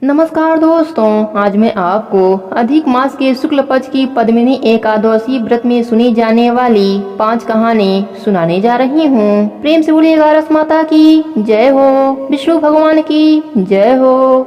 नमस्कार दोस्तों, आज मैं आपको अधिक मास के शुक्ल पक्ष की पद्मिनी एकादशी व्रत में सुनी जाने वाली 5 कहानी सुनाने जा रही हूँ। प्रेम से बोलिएगा रस माता की जय हो, विष्णु भगवान की जय हो।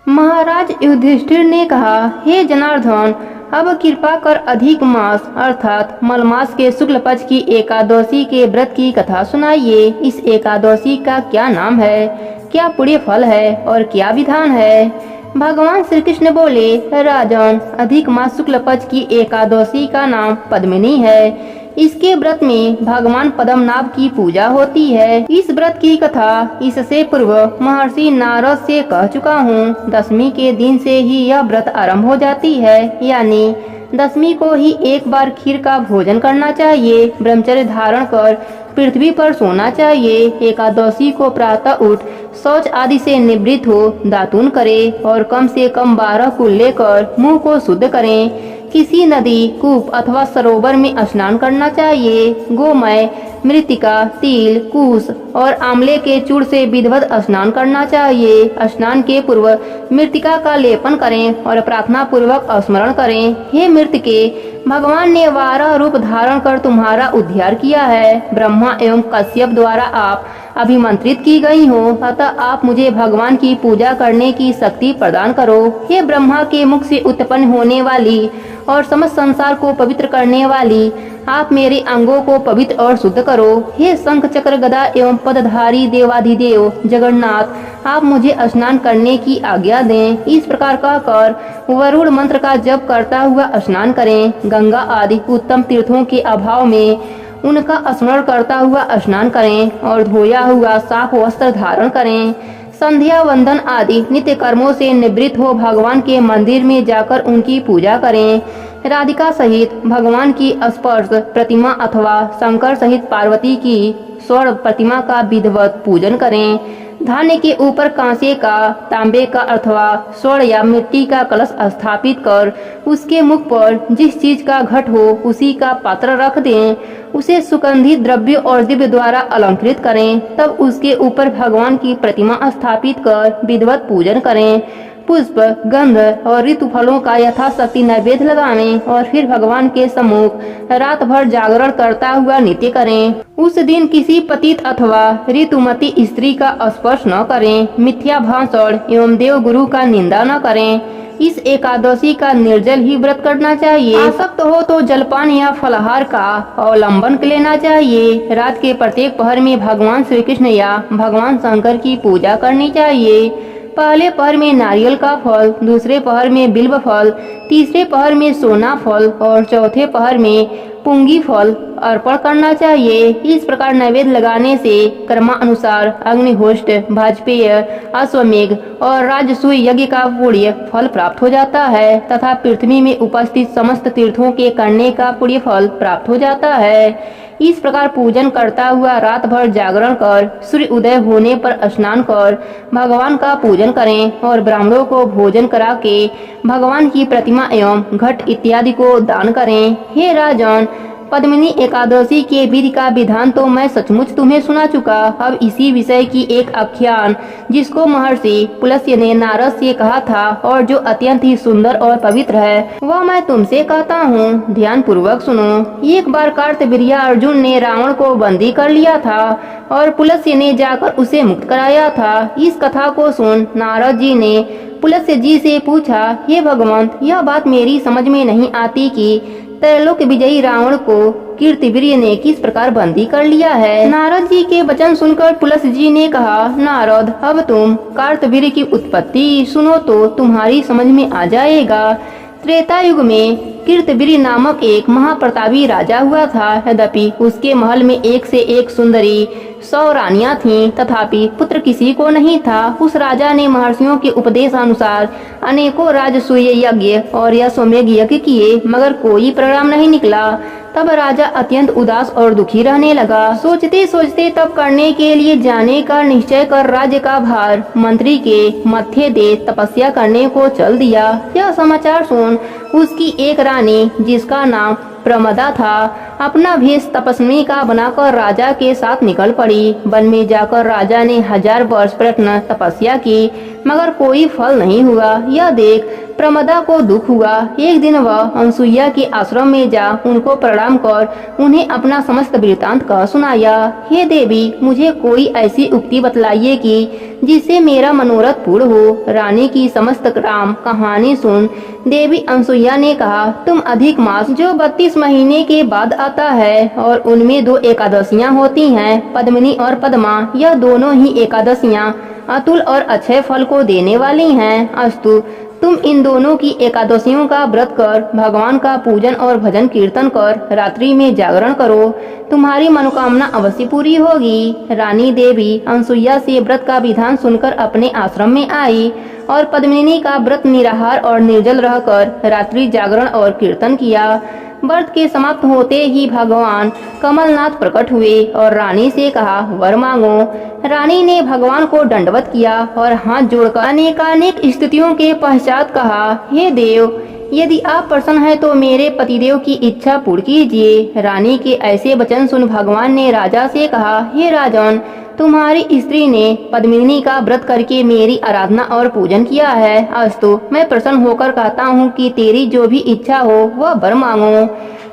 महाराज युधिष्ठिर ने कहा, हे जनार्दन, अब कृपा कर अधिक मास अर्थात मलमास के शुक्ल पक्ष की एकादशी के व्रत की कथा सुनाइए। इस एकादशी का क्या नाम है, क्या पुण्य फल है और क्या विधान है। भगवान श्री कृष्ण बोले, राजन, अधिक मास शुक्ल पक्ष की एकादशी का नाम पद्मिनी है। इसके व्रत में भगवान पद्मनाभ की पूजा होती है। इस व्रत की कथा इससे पूर्व महर्षि नारद से कह चुका हूँ। दशमी के दिन से ही यह व्रत आरंभ हो जाती है, यानी दशमी को ही एक बार खीर का भोजन करना चाहिए। ब्रह्मचर्य धारण कर पृथ्वी पर सोना चाहिए। एकादशी को प्रातः उठ शौच आदि से निवृत्त हो दातून करें और कम से कम 12 कुल लेकर मुंह को शुद्ध करें। किसी नदी, कूप अथवा सरोवर में स्नान करना चाहिए। गोमय, मृतिका, तिल, कुश और आंवले के चूर्ण से विधिवत स्नान करना चाहिए। स्नान के पूर्व मृतिका का लेपन करें और प्रार्थना पूर्वक स्मरण करें, हे मृतिके, भगवान ने 12 रूप धारण कर तुम्हारा उद्धार किया है। ब्रह्मा एवं कश्यप द्वारा आप अभिमंत्रित की गई हो, अतः आप मुझे भगवान की पूजा करने की शक्ति प्रदान करो। हे ब्रह्मा के मुख से उत्पन्न होने वाली और समस्त संसार को पवित्र करने वाली, आप मेरे अंगों को पवित्र और शुद्ध करो। हे शंख चक्र गदा एवं पदधारी देवाधिदेव जगन्नाथ, आप मुझे स्नान करने की आज्ञा दें। इस प्रकार का कर वरुण मंत्र का जप करता हुआ स्नान करें। गंगा आदि उत्तम तीर्थों के अभाव में उनका स्मरण करता हुआ स्नान करें और धोया हुआ साफ वस्त्र धारण करें। संध्या वंदन आदि नित्य कर्मों से निवृत्त हो भगवान के मंदिर में जाकर उनकी पूजा करें। राधिका सहित भगवान की स्पर्श प्रतिमा अथवा शंकर सहित पार्वती की स्वर्ण प्रतिमा का विधिवत पूजन करें। धान्य के ऊपर कांसे का, तांबे का अथवा स्वर्ण या मिट्टी का कलश स्थापित कर उसके मुख पर जिस चीज का घट हो उसी का पात्र रख दें। उसे सुगंधित द्रव्य और दिव्य द्वारा अलंकृत करें। तब उसके ऊपर भगवान की प्रतिमा स्थापित कर विधिवत पूजन करें। पुष्प, गंध और ऋतु फलों का यथाशक्ति नैवेद्य लगावें और फिर भगवान के सम्मुख रात भर जागरण करता हुआ नित्य करें। उस दिन किसी पतित अथवा ऋतुमती स्त्री का स्पर्श न करें। मिथ्या भाषण एवं देव गुरु का निंदा न करें। इस एकादशी का निर्जल ही व्रत करना चाहिए। आसक्त हो तो जलपान या फलाहार का अवलंबन लेना चाहिए। रात के प्रत्येक पहर में भगवान श्री कृष्ण या भगवान शंकर की पूजा करनी चाहिए। पहले पहर में नारियल का फल, दूसरे पहर में बिल्व फल, तीसरे पहर में सोना फल और चौथे पहर में पुंगी फल अर्पण करना चाहिए। इस प्रकार नैवेद्य लगाने से कर्मानुसार अग्निहोत्र, वाजपेय, अश्वमेघ और राजसूय यज्ञ का पुण्य फल प्राप्त हो जाता है तथा पृथ्वी में उपस्थित समस्त तीर्थों के करने का पुण्य फल प्राप्त हो जाता है। इस प्रकार पूजन करता हुआ रात भर जागरण कर सूर्य उदय होने पर स्नान कर भगवान का पूजन करें और ब्राह्मणों को भोजन करा के भगवान की प्रतिमा एवं घट इत्यादि को दान करें। हे राजन, पद्मिनी एकादशी के विधि का विधान तो मैं सचमुच तुम्हें सुना चुका। अब इसी विषय की एक आख्यान जिसको महर्षि पुलस्त्य ने नारद से कहा था और जो अत्यंत ही सुंदर और पवित्र है, वह मैं तुमसे कहता हूँ। ध्यान पूर्वक सुनो। एक बार कार्तवीर्य अर्जुन ने रावण को बंदी कर लिया था और पुलस्त्य ने जाकर उसे मुक्त कराया था। इस कथा को सुन नारद जी ने पुलस्त्य जी से पूछा, हे भगवंत, यह बात मेरी समझ में नहीं आती कि त्रैलोक विजयी रावण को कीर्तिवीर्य ने किस प्रकार बंदी कर लिया है। नारद जी के वचन सुनकर पुलस्त्य जी ने कहा, नारद, अब तुम कार्तवीर्य की उत्पत्ति सुनो तो तुम्हारी समझ में आ जाएगा। त्रेता युग में कीर्तिवीर्य नामक एक महाप्रतापी राजा हुआ था। यद्यपि उसके महल में एक से एक सुंदरी 100 रानियां थीं, तथापि पुत्र किसी को नहीं था। उस राजा ने महर्षियों के उपदेश अनुसार अनेकों राजसूय यज्ञ और अश्वमेध यज्ञ किए, मगर कोई परिणाम नहीं निकला। तब राजा अत्यंत उदास और दुखी रहने लगा। सोचते सोचते तब करने के लिए जाने का निश्चय कर राज्य का भार मंत्री के मत्थे दे तपस्या करने को चल दिया। यह समाचार सुन उसकी एक रानी, जिसका नाम प्रमदा था, अपना भेष तपस्वी का बनाकर राजा के साथ निकल पड़ी। वन में जाकर राजा ने 1000 वर्ष प्रयत्न तपस्या की, मगर कोई फल नहीं हुआ। यह देख प्रमदा को दुख हुआ। एक दिन वह अनसुईया के आश्रम में जा उनको प्रणाम कर उन्हें अपना समस्त वृत्तांत कह सुनाया। हे देवी, मुझे कोई ऐसी उक्ति बतलाइए कि जिससे मेरा मनोरथ पूर्ण हो। रानी की समस्त राम कहानी सुन देवी अनसुईया ने कहा, तुम अधिक मास जो 32 महीने के बाद आता है और उनमें 2 एकादशियां होती हैं, पद्मिनी और पद्मा, यह दोनों ही एकादशियां अतुल और अक्षय फल को देने वाली हैं। अस्तु, तुम इन दोनों की एकादशियों का व्रत कर भगवान का पूजन और भजन कीर्तन कर रात्रि में जागरण करो, तुम्हारी मनोकामना अवश्य पूरी होगी। रानी देवी अनसुईया से व्रत का विधान सुनकर अपने आश्रम में आई और पद्मिनी का व्रत निराहार और निर्जल रहकर रात्रि जागरण और कीर्तन किया। व्रत के समाप्त होते ही भगवान कमलनाथ प्रकट हुए और रानी से कहा, वर मांगो। रानी ने भगवान को दंडवत किया और हाथ जोड़कर अनेकानेक स्तुतियों के पश्चात कहा, हे देव, यदि आप प्रसन्न हैं तो मेरे पतिदेव की इच्छा पूर्ण कीजिए। रानी के ऐसे वचन सुन भगवान ने राजा से कहा, हे राजन, तुम्हारी स्त्री ने पद्मिनी का व्रत करके मेरी आराधना और पूजन किया है। अस्तु, मैं प्रसन्न होकर कहता हूँ कि तेरी जो भी इच्छा हो वह वर मांगो।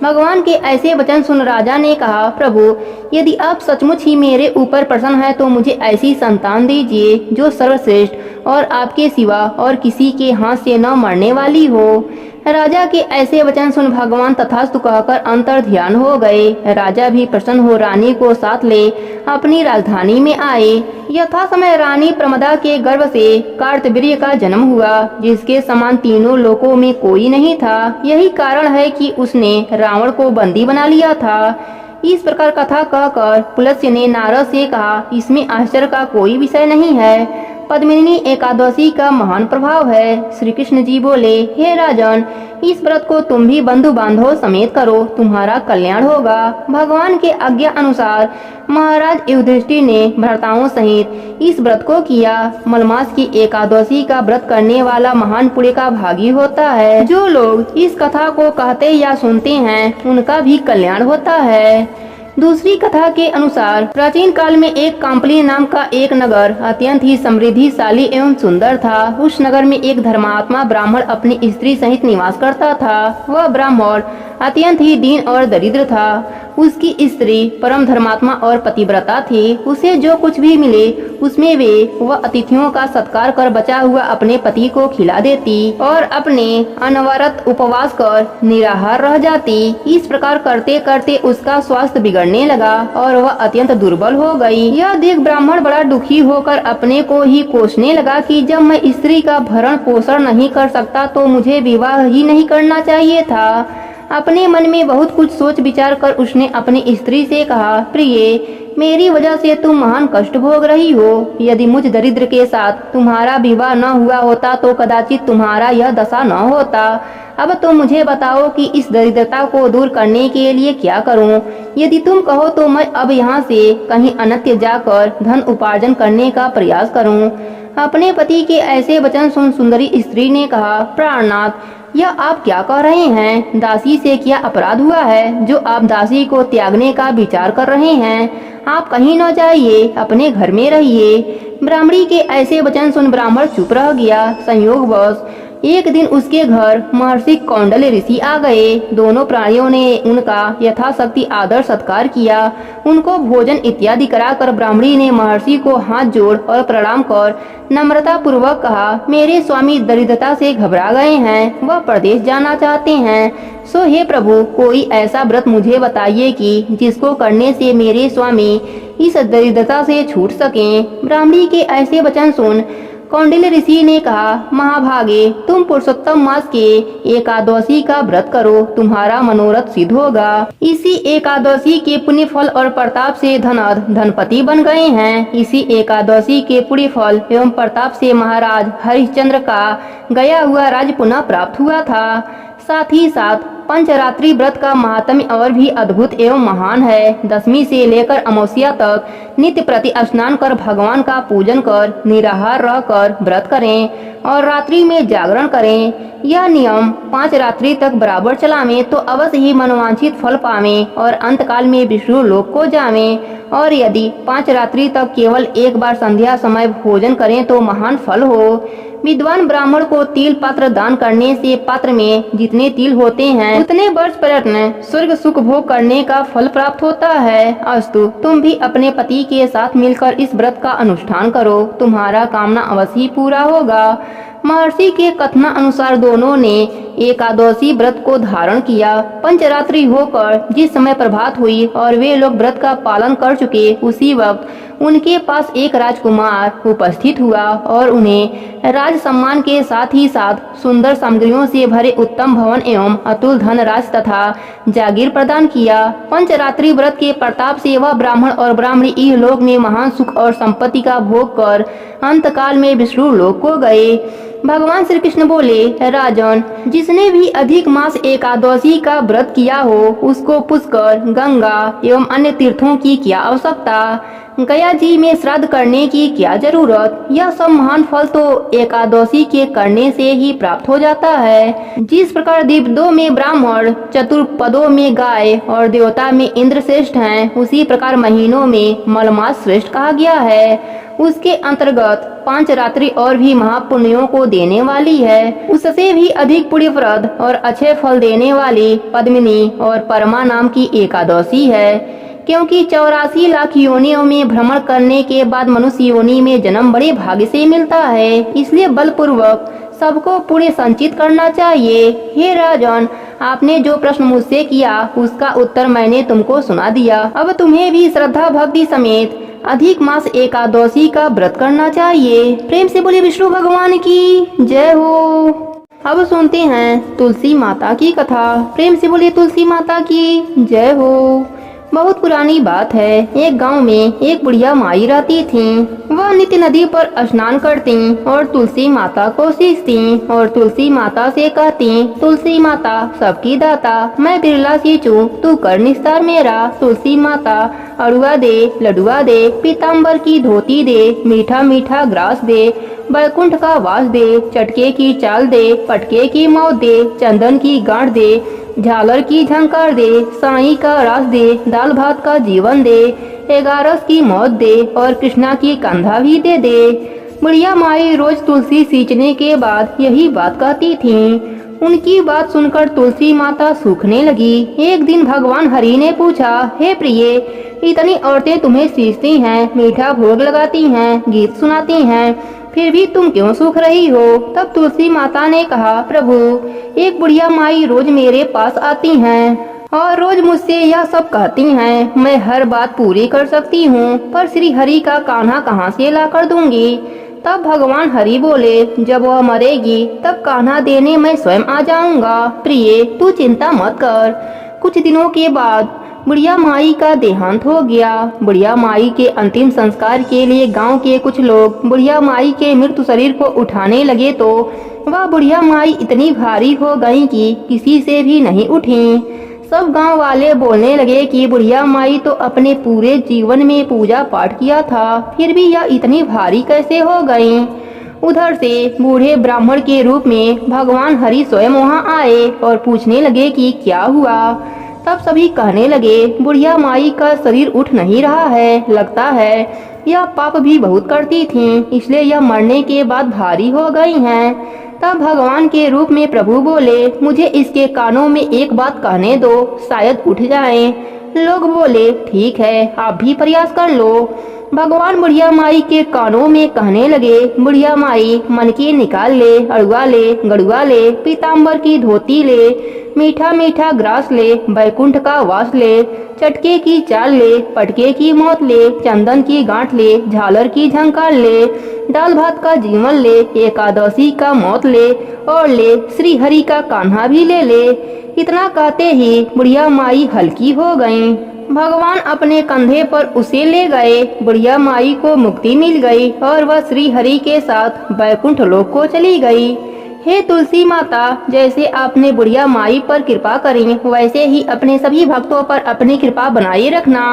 भगवान के ऐसे वचन सुन राजा ने कहा, प्रभु, यदि आप सचमुच ही मेरे ऊपर प्रसन्न हैं तो मुझे ऐसी संतान दीजिए जो सर्वश्रेष्ठ और आपके सिवा और किसी के हाथ से न मरने वाली हो। राजा के ऐसे वचन सुन भगवान तथास्तु कहकर अंतर ध्यान हो गए। राजा भी प्रसन्न हो रानी को साथ ले अपनी राजधानी में आए। यथा समय रानी प्रमदा के गर्भ से कार्तवीर्य का जन्म हुआ, जिसके समान तीनों लोकों में कोई नहीं था। यही कारण है कि उसने रावण को बंदी बना लिया था। इस प्रकार कथा कहकर पुलत्स्य ने नारद से कहा, इसमें आश्चर्य का कोई विषय नहीं है। पद्मिनी एकादशी का महान प्रभाव है। श्री कृष्ण जी बोले, हे राजन, इस व्रत को तुम भी बंधु बांधव समेत करो, तुम्हारा कल्याण होगा। भगवान के आज्ञा अनुसार महाराज युधिष्ठिर ने भ्राताओं सहित इस व्रत को किया। मलमास की एकादशी का व्रत करने वाला महान पुण्य का भागी होता है। जो लोग इस कथा को कहते या सुनते हैं उनका भी कल्याण होता है। दूसरी कथा के अनुसार प्राचीन काल में एक काम्पली नाम का एक नगर अत्यंत ही समृद्धिशाली एवं सुंदर था। उस नगर में एक धर्मात्मा ब्राह्मण अपनी स्त्री सहित निवास करता था। वह ब्राह्मण अत्यंत ही दीन और दरिद्र था। उसकी स्त्री परम धर्मात्मा और पतिव्रता थी। उसे जो कुछ भी मिले उसमें वह अतिथियों का सत्कार कर बचा हुआ अपने पति को खिला देती और अपने अनवरत उपवास कर निराहार रह जाती। इस प्रकार करते करते उसका स्वास्थ्य बिगड़ने लगा और वह अत्यंत दुर्बल हो गई। यह देख ब्राह्मण बड़ा दुखी होकर अपने को ही कोसने लगा कि जब मैं स्त्री का भरण पोषण नहीं कर सकता तो मुझे विवाह ही नहीं करना चाहिए था। अपने मन में बहुत कुछ सोच विचार कर उसने अपनी स्त्री से कहा, प्रिय, मेरी वजह से तुम महान कष्ट भोग रही हो। यदि मुझ दरिद्र के साथ तुम्हारा विवाह न हुआ होता तो कदाचित तुम्हारा यह दशा न होता। अब तुम मुझे बताओ कि इस दरिद्रता को दूर करने के लिए क्या करूं? यदि तुम कहो तो मैं अब यहाँ से कहीं अन्यत्र जाकर धन उपार्जन करने का प्रयास करूं। अपने पति के ऐसे वचन सुन सुंदरी स्त्री ने कहा, प्राणनाथ, यह आप क्या कह रहे हैं? दासी से क्या अपराध हुआ है जो आप दासी को त्यागने का विचार कर रहे हैं? आप कहीं न जाइए, अपने घर में रहिए। ब्राह्मणी के ऐसे वचन सुन ब्राह्मण चुप रह गया। संयोगवश एक दिन उसके घर महर्षि कौंडल्य ऋषि आ गए। दोनों प्राणियों ने उनका यथाशक्ति आदर सत्कार किया। उनको भोजन इत्यादि कराकर ब्राह्मणी ने महर्षि को हाथ जोड़ और प्रणाम कर नम्रता पूर्वक कहा, मेरे स्वामी दरिद्रता से घबरा गए हैं, वह प्रदेश जाना चाहते हैं। सो हे प्रभु, कोई ऐसा व्रत मुझे बताइए कि जिसको करने से मेरे स्वामी इस दरिद्रता से छूट सकें। ब्राह्मणी के ऐसे वचन सुन कौंडिल्य ऋषि ने कहा, महाभागे, तुम पुरुषोत्तम मास के एकादशी का व्रत करो, तुम्हारा मनोरथ सिद्ध होगा। इसी एकादशी के पुण्य फल और प्रताप से धनपति बन गए हैं। इसी एकादशी के पुण्य फल एवं प्रताप से महाराज हरिश्चंद्र का गया हुआ राज्य पुनः प्राप्त हुआ था। साथ ही साथ पंचरात्रि व्रत का महात्म्य और भी अद्भुत एवं महान है। दशमी से लेकर अमावस्या तक नित्य प्रति स्नान कर भगवान का पूजन कर निराहार रहकर व्रत करें और रात्रि में जागरण करें। यह नियम 5 रात्रि तक बराबर चलावें तो अवश्य ही मनोवांछित फल पावें और अंतकाल में विष्णु लोक को जावें। और यदि 5 रात्रि तक केवल एक बार संध्या समय भोजन करें तो महान फल हो। विद्वान ब्राह्मण को तिल पात्र दान करने से पात्र में जितने तिल होते हैं उतने वर्ष पर्यटन स्वर्ग सुख भोग करने का फल प्राप्त होता है। अस्तु, तुम भी अपने पति के साथ मिलकर इस व्रत का अनुष्ठान करो, तुम्हारा कामना अवश्य ही पूरा होगा। महर्षि के कथना अनुसार दोनों ने एकादशी व्रत को धारण किया। पंचरात्रि होकर जिस समय प्रभात हुई और वे लोग व्रत का पालन कर चुके, उसी वक्त उनके पास एक राजकुमार उपस्थित हुआ और उन्हें राज सम्मान के साथ ही साथ सुंदर सामग्रियों से भरे उत्तम भवन एवं अतुल धन राज तथा जागीर प्रदान किया। पंचरात्रि व्रत के प्रताप से वह ब्राह्मण और ब्राह्मणी इहलोक में महान सुख और संपत्ति का भोग कर अंतकाल में विष्णु लोक को गए। भगवान श्री कृष्ण बोले, राजन, जिसने भी अधिक मास एकादशी का व्रत किया हो उसको पुष्कर, गंगा एवं अन्य तीर्थों की क्या आवश्यकता, गया जी में श्राद्ध करने की क्या जरूरत। यह सब महान फल तो एकादशी के करने से ही प्राप्त हो जाता है। जिस प्रकार द्विपदों में ब्राह्मण, चतुर्पदों में गाय और देवता में इंद्र श्रेष्ठ हैं, उसी प्रकार महीनों में मलमास श्रेष्ठ कहा गया है। उसके अंतर्गत 5 रात्रि और भी महापुण्यों को देने वाली है। उससे भी अधिक पुण्यप्रद और अच्छे फल देने वाली पद्मिनी और परमा नाम की एकादशी है, क्योंकि 84 लाख योनियों में भ्रमण करने के बाद मनुष्य योनि में जन्म बड़े भाग्य से मिलता है। इसलिए बलपूर्वक सबको पुण्य संचित करना चाहिए। हे राजन, आपने जो प्रश्न मुझसे किया उसका उत्तर मैंने तुमको सुना दिया। अब तुम्हें भी श्रद्धा भक्ति समेत अधिक मास एकादशी का व्रत करना चाहिए। प्रेम से बोले विष्णु भगवान की जय हो। अब सुनते हैं तुलसी माता की कथा। प्रेम से बोले तुलसी माता की जय हो। बहुत पुरानी बात है। एक गांव में एक बुढ़िया माई रहती थी। वह नित्य नदी पर स्नान करती और तुलसी माता को सींचती और तुलसी माता से कहती, तुलसी माता सबकी दाता, मैं बिरला सींचूं, तू कर निस्तार मेरा। तुलसी माता अड़ुआ दे, लडुआ दे, पीताम्बर की धोती दे, मीठा मीठा ग्रास दे, बैकुंठ का वास दे, चटके की चाल दे, पटके की मौत दे, चंदन की गांठ दे, झालर की झंकार दे, साई का रास दे, दाल भात का जीवन दे, 11 की मौत दे और कृष्णा की कंधा भी दे दे। बुढ़िया माई रोज तुलसी सींचने के बाद यही बात कहती थी। उनकी बात सुनकर तुलसी माता सूखने लगी। एक दिन भगवान हरि ने पूछा, हे प्रिय, इतनी औरतें तुम्हें सींचती हैं, मीठा भोग लगाती हैं, गीत सुनाती हैं, फिर भी तुम क्यों सूख रही हो? तब तुलसी माता ने कहा, प्रभु, एक बुढ़िया माई रोज मेरे पास आती हैं और रोज मुझसे यह सब कहती हैं। मैं हर बात पूरी कर सकती हूँ, पर श्री हरि का कान्हा कहाँ से ला कर दूंगी? तब भगवान हरि बोले, जब वह मरेगी तब कान्हा देने मैं स्वयं आ जाऊंगा। प्रिय, तू चिंता मत कर। कुछ दिनों के बाद बुढ़िया माई का देहांत हो गया। बुढ़िया माई के अंतिम संस्कार के लिए गांव के कुछ लोग बुढ़िया माई के मृत शरीर को उठाने लगे तो वह बुढ़िया माई इतनी भारी हो गई कि किसी से भी नहीं उठी। सब गांव वाले बोलने लगे कि बुढ़िया माई तो अपने पूरे जीवन में पूजा पाठ किया था, फिर भी यह इतनी भारी कैसे हो गई? उधर से बूढ़े ब्राह्मण के रूप में भगवान हरि स्वयं वहां आए और पूछने लगे कि क्या हुआ। तब सभी कहने लगे, बुढ़िया माई का शरीर उठ नहीं रहा है, लगता है यह पाप भी बहुत करती थीं, इसलिए यह मरने के बाद भारी हो गई हैं। तब भगवान के रूप में प्रभु बोले, मुझे इसके कानों में एक बात कहने दो, शायद उठ जाएं। लोग बोले, ठीक है, आप भी प्रयास कर लो। भगवान बुढ़िया माई के कानों में कहने लगे, बुढ़िया माई, मन की निकाल ले, अड़ुआ ले, गड़ुआ ले, पीताम्बर की धोती ले, मीठा मीठा ग्रास ले, बैकुंठ का वास ले, चटके की चाल ले, पटके की मौत ले, चंदन की गांठ ले, झालर की झंकार ले, दाल भात का जीवन ले, एकादशी का मौत ले और ले श्री हरि का कान्हा भी ले ले। इतना कहते ही बुढ़िया माई हल्की हो गईं। भगवान अपने कंधे पर उसे ले गए। बुढ़िया माई को मुक्ति मिल गई और वह श्री हरि के साथ बैकुंठ लोक को चली गई। हे तुलसी माता, जैसे आपने बुढ़िया माई पर कृपा करी वैसे ही अपने सभी भक्तों पर अपनी कृपा बनाए रखना।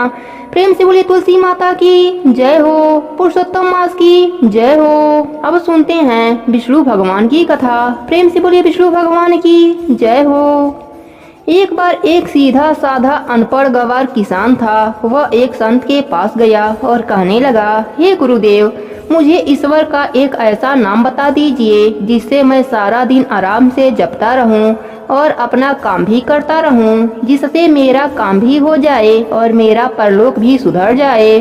प्रेम से बोलिए तुलसी माता की जय हो, पुरुषोत्तम मास की जय हो। अब सुनते हैं विष्णु भगवान की कथा। प्रेम से बोलिए विष्णु भगवान की जय हो। एक बार एक सीधा साधा अनपढ़ गवार किसान था। वह एक संत के पास गया और कहने लगा, हे गुरुदेव, मुझे ईश्वर का एक ऐसा नाम बता दीजिए जिससे मैं सारा दिन आराम से जपता रहूं और अपना काम भी करता रहूं, जिससे मेरा काम भी हो जाए और मेरा परलोक भी सुधर जाए।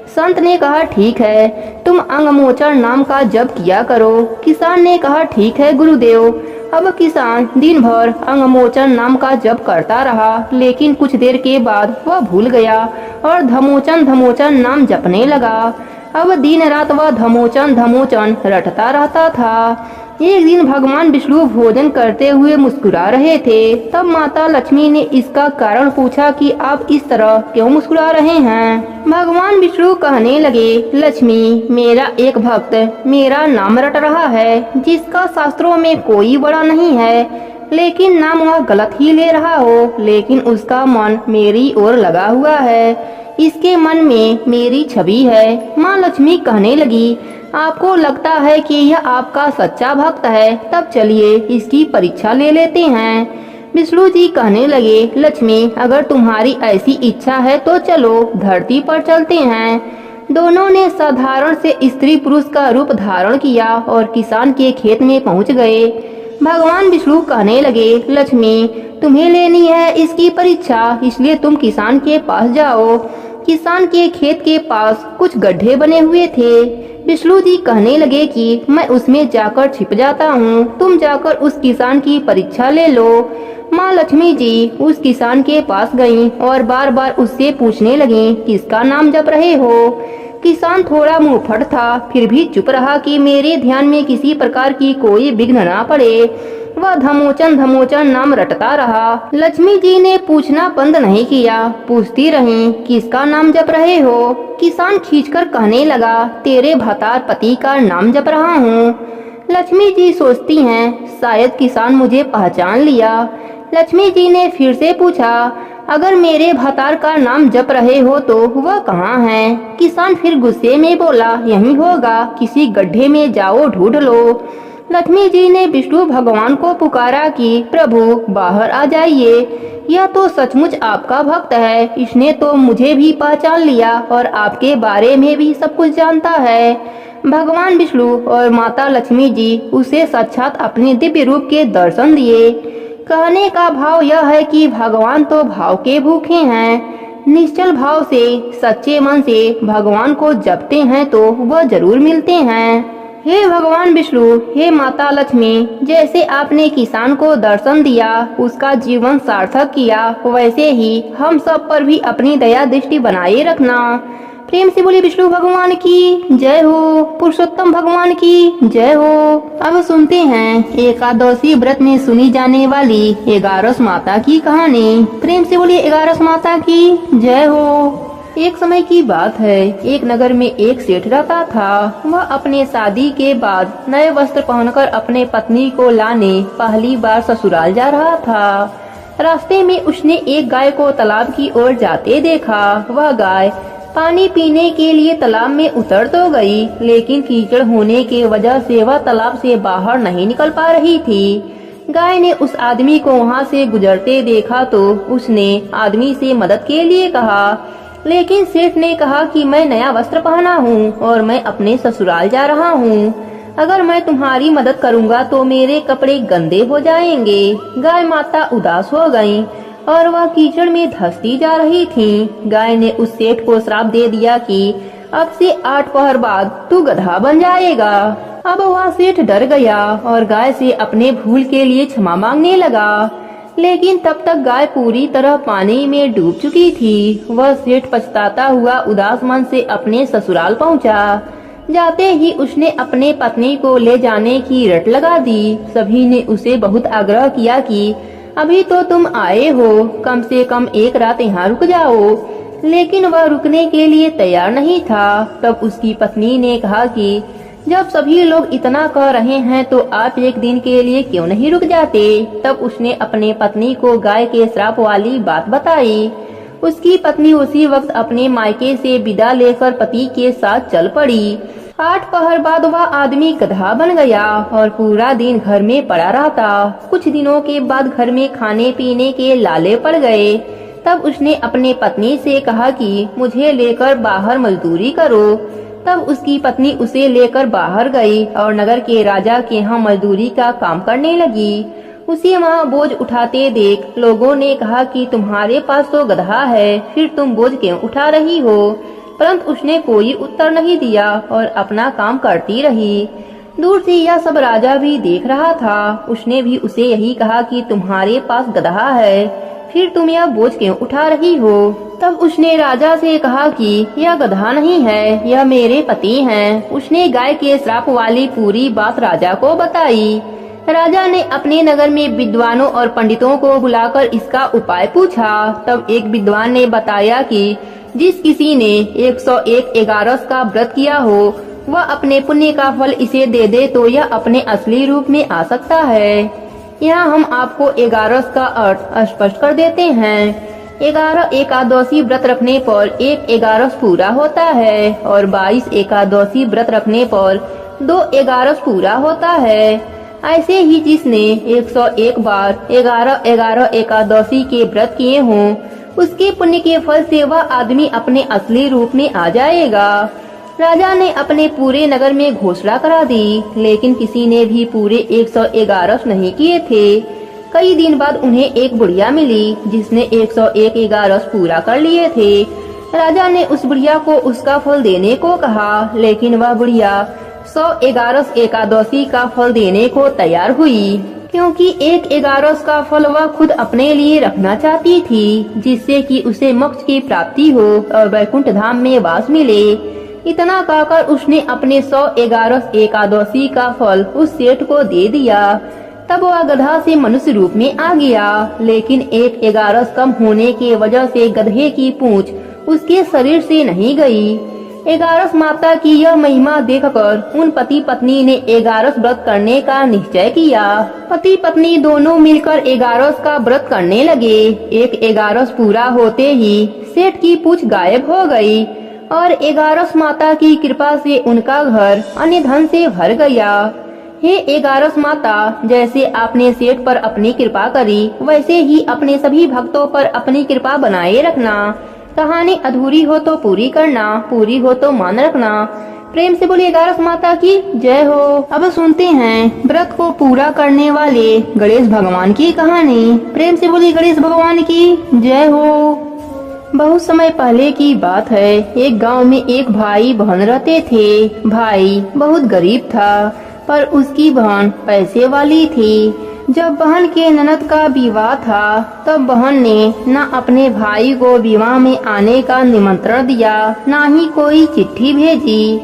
संत ने कहा, ठीक है, तुम अंगमोचन नाम का जप किया करो। किसान ने कहा, ठीक है गुरुदेव। अब किसान दिन भर अंगमोचन नाम का जप करता रहा, लेकिन कुछ देर के बाद वह भूल गया और धमोचन धमोचन नाम जपने लगा। अब दिन रात वह धमोचन धमोचन रटता रहता था। एक दिन भगवान विष्णु भोजन करते हुए मुस्कुरा रहे थे। तब माता लक्ष्मी ने इसका कारण पूछा कि आप इस तरह क्यों मुस्कुरा रहे हैं। भगवान विष्णु कहने लगे, लक्ष्मी, मेरा एक भक्त मेरा नाम रट रहा है, जिसका शास्त्रों में कोई बड़ा नहीं है, लेकिन नाम वह गलत ही ले रहा हो, लेकिन उसका मन मेरी ओर लगा हुआ है। इसके मन में मेरी छवि है। माँ लक्ष्मी कहने लगी, आपको लगता है कि यह आपका सच्चा भक्त है, तब चलिए इसकी परीक्षा ले लेते हैं। विष्णु जी कहने लगे, लक्ष्मी, अगर तुम्हारी ऐसी इच्छा है तो चलो धरती पर चलते हैं। दोनों ने साधारण से स्त्री पुरुष का रूप धारण किया और किसान के खेत में पहुंच गए। भगवान विष्णु कहने लगे, लक्ष्मी, तुम्हें लेनी है इसकी परीक्षा, इसलिए तुम किसान के पास जाओ। किसान के खेत के पास कुछ गड्ढे बने हुए थे। विष्णु जी कहने लगे कि मैं उसमें जाकर छिप जाता हूँ, तुम जाकर उस किसान की परीक्षा ले लो। माँ लक्ष्मी जी उस किसान के पास गईं और बार बार उससे पूछने लगीं, किसका नाम जप रहे हो। किसान थोड़ा मुंहफट था, फिर भी चुप रहा कि मेरे ध्यान में किसी प्रकार की कोई विघ्न ना पड़े। वह धमोचन धमोचन नाम रटता रहा। लक्ष्मी जी ने पूछना बंद नहीं किया, पूछती रहीं, किसका नाम जप रहे हो। किसान खींचकर कहने लगा, तेरे भतार पति का नाम जप रहा हूँ। लक्ष्मी जी सोचती हैं, शायद किसान मुझे पहचान लिया। लक्ष्मी जी ने फिर से पूछा, अगर मेरे भतार का नाम जप रहे हो तो वह कहाँ है। किसान फिर गुस्से में बोला, यही होगा, किसी गड्ढे में जाओ ढूंढ लो। लक्ष्मी जी ने विष्णु भगवान को पुकारा कि प्रभु बाहर आ जाइए, यह तो सचमुच आपका भक्त है, इसने तो मुझे भी पहचान लिया और आपके बारे में भी सब कुछ जानता है। भगवान विष्णु और माता लक्ष्मी जी उसे साक्षात अपने दिव्य रूप के दर्शन दिए। कहने का भाव यह है कि भगवान तो भाव के भूखे हैं। निश्चल भाव से सच्चे मन से भगवान को जपते हैं तो वह जरूर मिलते हैं। हे भगवान विष्णु, हे माता लक्ष्मी, जैसे आपने किसान को दर्शन दिया, उसका जीवन सार्थक किया, वैसे ही हम सब पर भी अपनी दया दृष्टि बनाए रखना। प्रेम से बोलिए विष्णु भगवान की जय हो, पुरुषोत्तम भगवान की जय हो। अब सुनते हैं एकादशी व्रत में सुनी जाने वाली 11 माता की कहानी। प्रेम से बोलिए 11 माता की जय हो। एक समय की बात है, एक नगर में एक सेठ रहता था। वह अपने शादी के बाद नए वस्त्र पहनकर अपने पत्नी को लाने पहली बार ससुराल जा रहा था। रास्ते में उसने एक गाय को तालाब की ओर जाते देखा। वह गाय पानी पीने के लिए तालाब में उतर तो गई, लेकिन कीचड़ होने के वजह से वह तालाब से बाहर नहीं निकल पा रही थी। गाय ने उस आदमी को वहाँ से गुजरते देखा तो उसने आदमी से मदद के लिए कहा, लेकिन सेठ ने कहा कि मैं नया वस्त्र पहना हूँ और मैं अपने ससुराल जा रहा हूँ। अगर मैं तुम्हारी मदद करूँगा तो मेरे कपड़े गंदे हो जाएंगे। गाय माता उदास हो गयी और वह कीचड़ में धंसती जा रही थी। गाय ने उस सेठ को श्राप दे दिया कि अब से 8 पहर बाद तू गधा बन जाएगा। अब वह सेठ डर गया और गाय से अपने भूल के लिए क्षमा मांगने लगा, लेकिन तब तक गाय पूरी तरह पानी में डूब चुकी थी। वह सेठ पछताता हुआ उदास मन से अपने ससुराल पहुंचा। जाते ही उसने अपने पत्नी को ले जाने की रट लगा दी। सभी ने उसे बहुत आग्रह किया कि अभी तो तुम आए हो, कम से कम एक रात यहाँ रुक जाओ, लेकिन वह रुकने के लिए तैयार नहीं था। तब उसकी पत्नी ने कहा कि जब सभी लोग इतना कह रहे हैं तो आप एक दिन के लिए क्यों नहीं रुक जाते। तब उसने अपने पत्नी को गाय के श्राप वाली बात बताई। उसकी पत्नी उसी वक्त अपने मायके से विदा लेकर पति के साथ चल पड़ी। 8 पहर बाद वह आदमी गधा बन गया और पूरा दिन घर में पड़ा रहता। कुछ दिनों के बाद घर में खाने पीने के लाले पड़ गए। तब उसने अपने पत्नी से कहा कि मुझे लेकर बाहर मजदूरी करो। तब उसकी पत्नी उसे लेकर बाहर गई और नगर के राजा के यहाँ मजदूरी का काम करने लगी। उसे वहाँ बोझ उठाते देख लोगों ने कहा कि तुम्हारे पास तो गधा है, फिर तुम बोझ क्यों उठा रही हो। परंतु उसने कोई उत्तर नहीं दिया और अपना काम करती रही। दूर से यह सब राजा भी देख रहा था। उसने भी उसे यही कहा कि तुम्हारे पास गधा है, फिर तुम यह बोझ क्यों उठा रही हो। तब उसने राजा से कहा कि यह गधा नहीं है, यह मेरे पति हैं। उसने गाय के श्राप वाली पूरी बात राजा को बताई। राजा ने अपने नगर में विद्वानों और पंडितों को बुलाकर इसका उपाय पूछा। तब एक विद्वान ने बताया कि जिस किसी ने 101 एगारस का व्रत किया हो वह अपने पुण्य का फल इसे दे दे तो यह अपने असली रूप में आ सकता है। यहाँ हम आपको एगारस का अर्थ स्पष्ट कर देते हैं। 11 एकादशी व्रत रखने पर 1 एगारस पूरा होता है और 22 एकादशी व्रत रखने पर 2 एगारस पूरा होता है। ऐसे ही जिसने 101 बार 11 एकादशी के व्रत किए हों उसके पुण्य के फल से वह आदमी अपने असली रूप में आ जाएगा। राजा ने अपने पूरे नगर में घोषणा करा दी, लेकिन किसी ने भी पूरे 111 नहीं किए थे। कई दिन बाद उन्हें एक बुढ़िया मिली जिसने 101 एगारस पूरा कर लिए थे। राजा ने उस बुढ़िया को उसका फल देने को कहा, लेकिन वह बुढ़िया 100 एगारस एकादशी का फल देने को तैयार हुई, क्योंकि 1 एगारस का फल वह खुद अपने लिए रखना चाहती थी, जिससे कि उसे मोक्ष की प्राप्ति हो और वैकुंठ धाम में वास मिले। इतना कहकर उसने अपने 100 एगारस एकादशी का फल उस सेठ को दे दिया। तब वह गधा से मनुष्य रूप में आ गया, लेकिन 1 एगारस कम होने के वजह से गधे की पूंछ उसके शरीर से नहीं गई। एगारस माता की यह महिमा देखकर उन पति पत्नी ने एगारस व्रत करने का निश्चय किया। पति पत्नी दोनों मिलकर एगारस का व्रत करने लगे। 1 एगारस पूरा होते ही सेठ की पूंछ गायब हो गई और एगारस माता की कृपा से उनका घर अन्य धन से भर गया। हे एगारस माता, जैसे आपने सेठ पर अपनी कृपा करी वैसे ही अपने सभी भक्तों पर अपनी कृपा बनाए रखना। कहानी अधूरी हो तो पूरी करना, पूरी हो तो मान रखना। प्रेम से बोली एगारस माता की जय हो। अब सुनते हैं व्रत को पूरा करने वाले गणेश भगवान की कहानी। प्रेम से बोली गणेश भगवान की जय हो। बहुत समय पहले की बात है। एक गांव में एक भाई बहन रहते थे। भाई बहुत गरीब था पर उसकी बहन पैसे वाली थी। जब बहन के ननद का विवाह था तब बहन ने न अपने भाई को विवाह में आने का निमंत्रण दिया, न ही कोई चिट्ठी भेजी।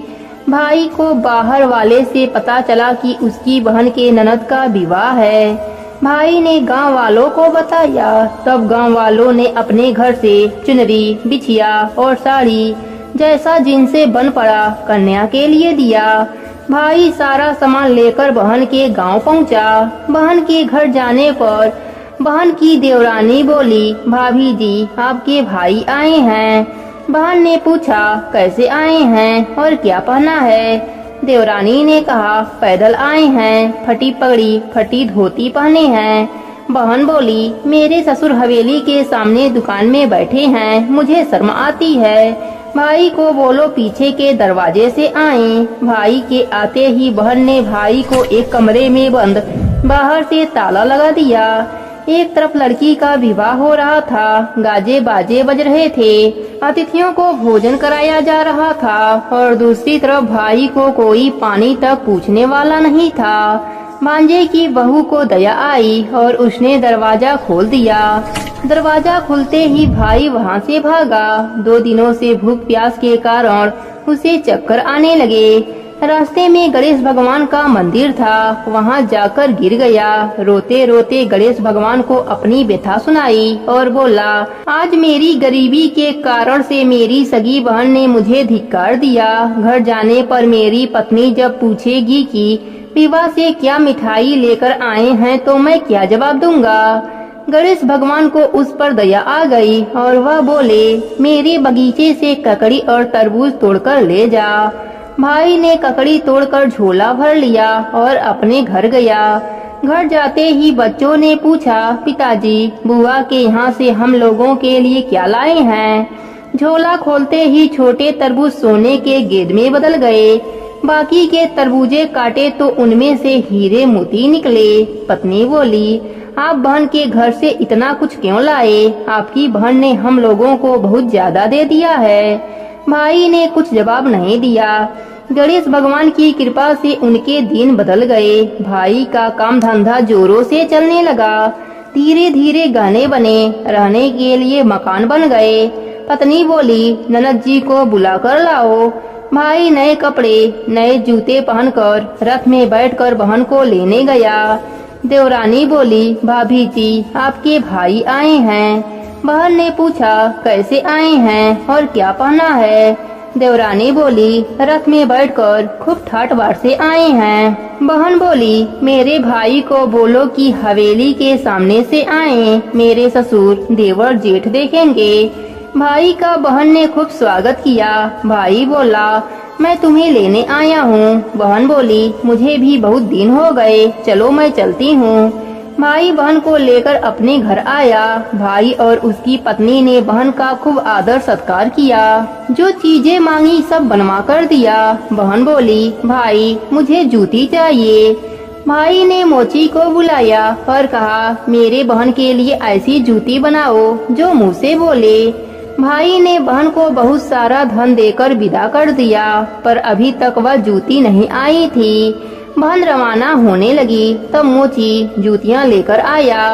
भाई को बाहर वाले से पता चला कि उसकी बहन के ननद का विवाह है। भाई ने गांव वालों को बताया। तब गांव वालों ने अपने घर से चुनरी, बिछिया और साड़ी जैसा जिनसे बन पड़ा कन्या के लिए दिया। भाई सारा सामान लेकर बहन के गांव पहुंचा। बहन के घर जाने पर बहन की देवरानी बोली, भाभी जी आपके भाई आए हैं। बहन ने पूछा कैसे आए हैं और क्या पहना है। देवरानी ने कहा पैदल आए हैं, फटी पगड़ी फटी धोती पहने हैं। बहन बोली मेरे ससुर हवेली के सामने दुकान में बैठे हैं, मुझे शर्म आती है। भाई को बोलो पीछे के दरवाजे से आए। भाई के आते ही बहन ने भाई को एक कमरे में बंद बाहर से ताला लगा दिया। एक तरफ लड़की का विवाह हो रहा था, गाजे बाजे बज रहे थे, अतिथियों को भोजन कराया जा रहा था और दूसरी तरफ भाई को कोई पानी तक पूछने वाला नहीं था। भांजे की बहू को दया आई और उसने दरवाजा खोल दिया। दरवाजा खुलते ही भाई वहां से भागा। 2 दिनों से भूख प्यास के कारण उसे चक्कर आने लगे। रास्ते में गणेश भगवान का मंदिर था, वहां जाकर गिर गया। रोते रोते गणेश भगवान को अपनी व्यथा सुनाई और बोला, आज मेरी गरीबी के कारण से मेरी सगी बहन ने मुझे धिक्कार दिया। घर जाने पर मेरी पत्नी जब पूछेगी कि विवाह से क्या मिठाई लेकर आए हैं तो मैं क्या जवाब दूंगा। गणेश भगवान को उस पर दया आ गई और वह बोले, मेरे बगीचे से ककड़ी और तरबूज तोड़कर ले जा। भाई ने ककड़ी तोड़कर झोला भर लिया और अपने घर गया। घर जाते ही बच्चों ने पूछा, पिताजी बुआ के यहाँ से हम लोगों के लिए क्या लाए हैं। झोला खोलते ही छोटे तरबूज सोने के गेंद में बदल गए। बाकी के तरबूजे काटे तो उनमें से हीरे मोती निकले। पत्नी बोली, आप बहन के घर से इतना कुछ क्यों लाए? आपकी बहन ने हम लोगों को बहुत ज्यादा दे दिया है। भाई ने कुछ जवाब नहीं दिया। गणेश भगवान की कृपा से उनके दिन बदल गए। भाई का काम धंधा जोरों से चलने लगा। धीरे धीरे गहने बने, रहने के लिए मकान बन गए। पत्नी बोली, ननद जी को बुलाकर लाओ। भाई नए कपड़े नए जूते पहनकर रथ में बैठकर बहन को लेने गया। देवरानी बोली, भाभी जी आपके भाई आए हैं। बहन ने पूछा, कैसे आए हैं और क्या पहना है। देवरानी बोली, रथ में बैठकर खूब ठाट बाट से आए हैं। बहन बोली, मेरे भाई को बोलो कि हवेली के सामने से आए, मेरे ससुर देवर जेठ देखेंगे। भाई का बहन ने खूब स्वागत किया। भाई बोला, मैं तुम्हें लेने आया हूँ। बहन बोली, मुझे भी बहुत दिन हो गए, चलो मैं चलती हूँ। भाई बहन को लेकर अपने घर आया। भाई और उसकी पत्नी ने बहन का खूब आदर सत्कार किया। जो चीजें मांगी सब बनवा कर दिया। बहन बोली, भाई मुझे जूती चाहिए। भाई ने मोची को बुलाया और कहा, मेरे बहन के लिए ऐसी जूती बनाओ जो मुँह से बोले। भाई ने बहन को बहुत सारा धन देकर विदा कर दिया, पर अभी तक वह जूती नहीं आई थी। बहन रवाना होने लगी तब मोची जूतियां लेकर आया।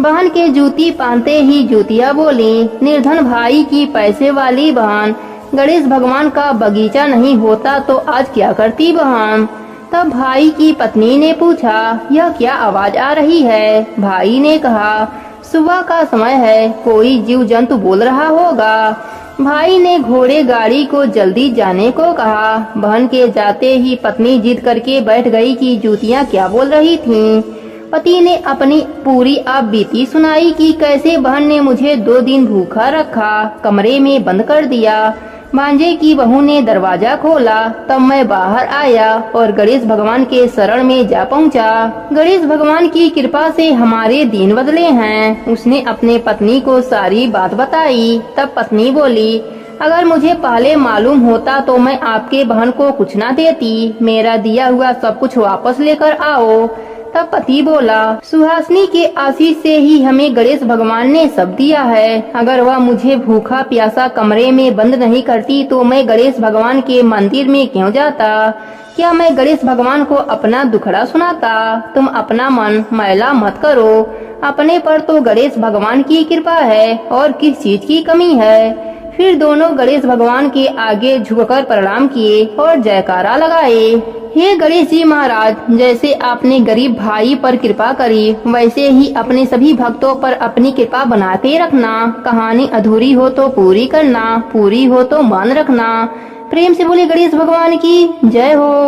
बहन के जूती पहनते ही जूतियां बोली, निर्धन भाई की पैसे वाली बहन, गणेश भगवान का बगीचा नहीं होता तो आज क्या करती बहन। तब भाई की पत्नी ने पूछा, यह क्या आवाज आ रही है। भाई ने कहा, सुबह का समय है, कोई जीव जंतु बोल रहा होगा। भाई ने घोड़े गाड़ी को जल्दी जाने को कहा। बहन के जाते ही पत्नी जिद करके बैठ गई कि जूतियां क्या बोल रही थीं। पति ने अपनी पूरी आप बीती सुनाई कि कैसे बहन ने मुझे 2 दिन भूखा रखा, कमरे में बंद कर दिया। भांजे की बहू ने दरवाजा खोला, तब मैं बाहर आया और गणेश भगवान के शरण में जा पहुंचा। गणेश भगवान की कृपा से हमारे दिन बदले हैं। उसने अपने पत्नी को सारी बात बताई। तब पत्नी बोली, अगर मुझे पहले मालूम होता तो मैं आपके बहन को कुछ ना देती। मेरा दिया हुआ सब कुछ वापस लेकर आओ। तब पति बोला, सुहासिनी के आशीष से ही हमें गणेश भगवान ने सब दिया है। अगर वह मुझे भूखा प्यासा कमरे में बंद नहीं करती तो मैं गणेश भगवान के मंदिर में क्यों जाता। क्या मैं गणेश भगवान को अपना दुखड़ा सुनाता। तुम अपना मन मैला मत करो, अपने पर तो गणेश भगवान की कृपा है और किस चीज की कमी है। फिर दोनों गणेश भगवान के आगे झुककर प्रणाम किए और जयकारा लगाए। हे गणेश जी महाराज, जैसे आपने गरीब भाई पर कृपा करी, वैसे ही अपने सभी भक्तों पर अपनी कृपा बनाते रखना। कहानी अधूरी हो तो पूरी करना, पूरी हो तो मान रखना। प्रेम से बोले गणेश भगवान की जय हो।